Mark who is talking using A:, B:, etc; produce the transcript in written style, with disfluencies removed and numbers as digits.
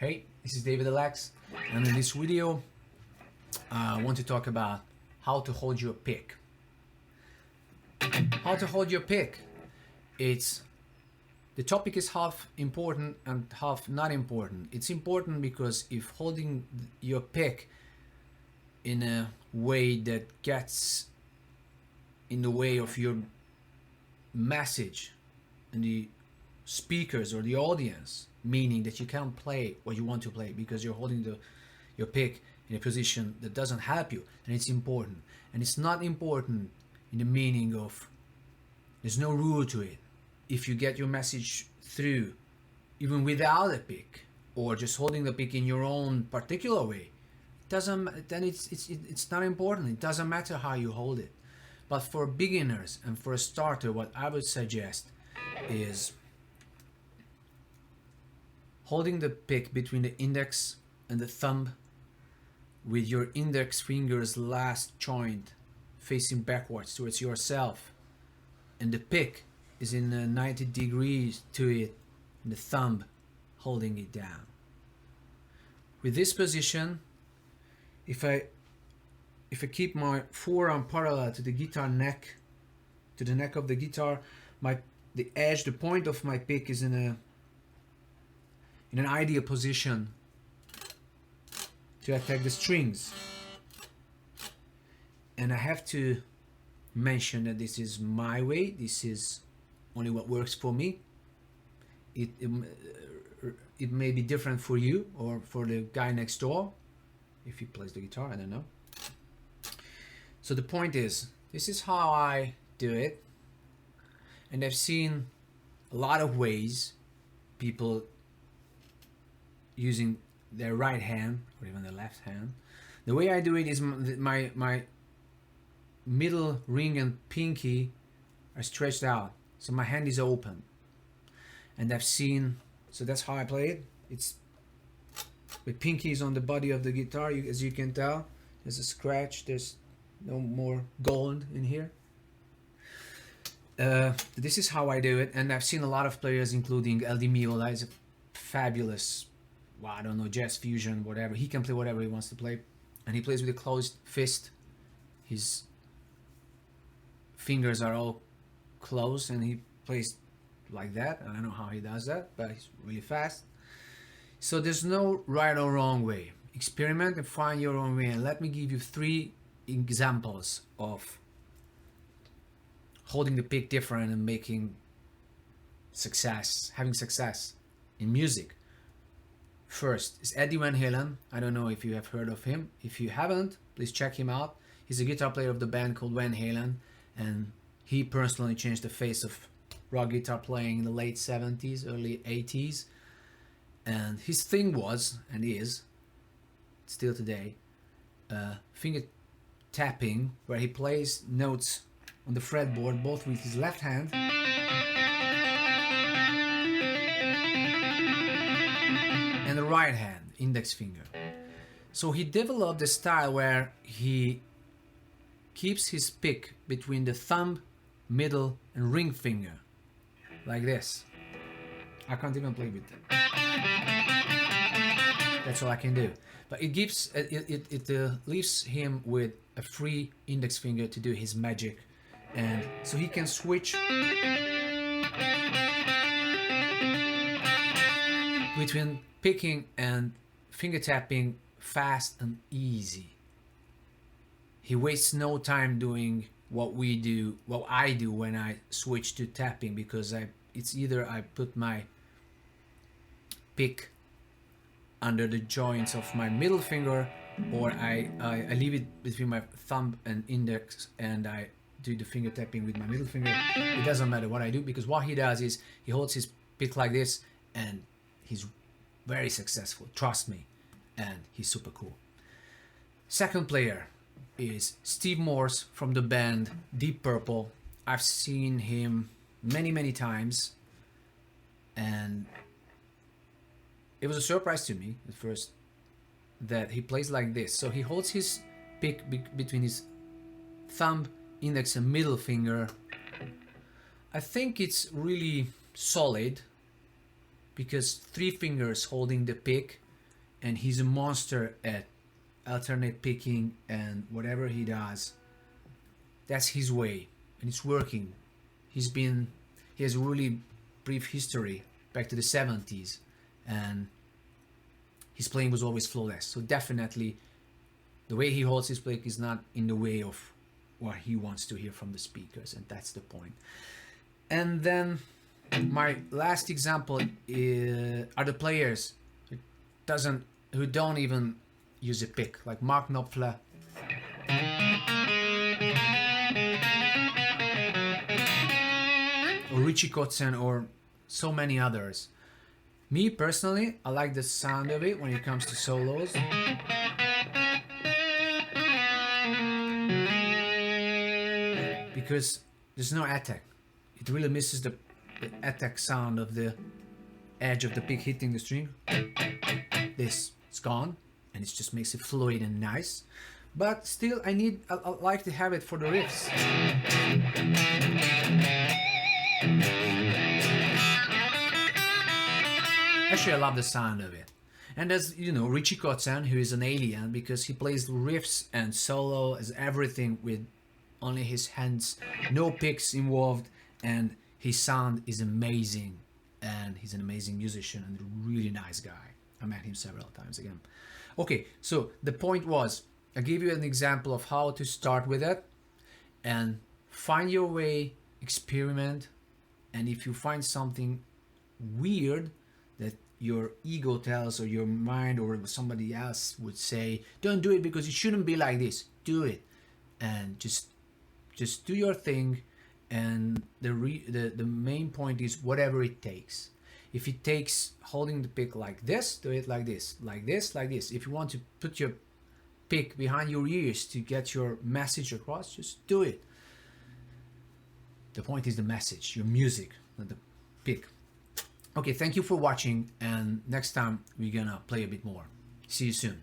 A: Hey, this is David Alex, and in this video I want to talk about how to hold your pick. How to hold your pick. The topic is half important and half not important. It's important because if holding your pick in a way that gets in the way of your message and the speakers or the audience, meaning that you can't play what you want to play because you're holding your pick in a position that doesn't help you, and it's important. And it's not important in the meaning of there's no rule to it. If you get your message through even without a pick or just holding the pick in your own particular way, then it's not important. It doesn't matter how you hold it. But for beginners and for a starter, what I would suggest is holding the pick between the index and the thumb with your index finger's last joint facing backwards towards yourself, and the pick is in 90 degrees to it, and the thumb holding it down. With this position, if I keep my forearm parallel to the guitar neck, to the neck of the guitar, the point of my pick is in an ideal position to attack the strings. And I have to mention that this is my way. This is only what works for me. It may be different for you or for the guy next door if he plays the guitar, I don't know. So the point is, this is how I do it, and I've seen a lot of ways people using their right hand or even their left hand. The way I do it is my middle ring and pinky are stretched out, so my hand is open. And I've seen, so that's how I play it. It's the pinky is on the body of the guitar. As you can tell, there's a scratch. There's no more gold in here. This is how I do it, and I've seen a lot of players, including El Di Miola, is a fabulous, well, I don't know, jazz fusion, whatever. He can play whatever he wants to play, and he plays with a closed fist. His fingers are all closed, and he plays like that. I don't know how he does that, but he's really fast. So there's no right or wrong way. Experiment and find your own way, and let me give you 3 examples of holding the pick different and having success in music. First is Eddie Van Halen. I don't know if you have heard of him. If you haven't, please check him out. He's a guitar player of the band called Van Halen, and he personally changed the face of rock guitar playing in the late 70s, early 80s. And his thing was, and is still today, finger tapping, where he plays notes on the fretboard both with his left hand and the right hand, index finger. So he developed a style where he keeps his pick between the thumb, middle, and ring finger, like this. I can't even play with them. That's all I can do. But it gives it leaves him with a free index finger to do his magic, and so he can switch between picking and finger tapping fast and easy. He wastes no time doing what I do when I switch to tapping, because it's either I put my pick under the joints of my middle finger, or I leave it between my thumb and index, and I do the finger tapping with my middle finger. It doesn't matter what I do, because what he does is he holds his pick like this, and he's very successful, trust me, and he's super cool. Second player is Steve Morse from the band Deep Purple. I've seen him many times, and it was a surprise to me at first that he plays like this. So he holds his pick between his thumb, index, and middle finger. I think it's really solid because 3 fingers holding the pick and he's a monster at alternate picking, and whatever he does, that's his way, and it's working. He has a really brief history back to the 70s, and his playing was always flawless. So definitely the way he holds his pick is not in the way of what he wants to hear from the speakers, and that's the point. And then my last example are the players who don't even use a pick, like Mark Knopfler, or Richie Kotzen, or so many others. Me personally, I like the sound of it when it comes to solos. Because there's no attack. It really misses the attack sound of the edge of the pick hitting the string. This, it's gone, and it just makes it fluid and nice. But still, I like to have it for the riffs. Actually, I love the sound of it. And there's, Richie Kotzen, who is an alien because he plays riffs and solo as everything with only his hands, no picks involved, and his sound is amazing. And he's an amazing musician and a really nice guy. I met him several times again. Okay, so the point was, I gave you an example of how to start with it, and find your way, experiment, and if you find something weird that your ego tells, or your mind or somebody else would say, don't do it because it shouldn't be like this, do it, and just do your thing. And the main point is whatever it takes. If it takes holding the pick like this, do it like this, like this, like this. If you want to put your pick behind your ears to get your message across, just do it. The point is the message, your music, not the pick. Okay, thank you for watching, and next time we're gonna play a bit more. See you soon.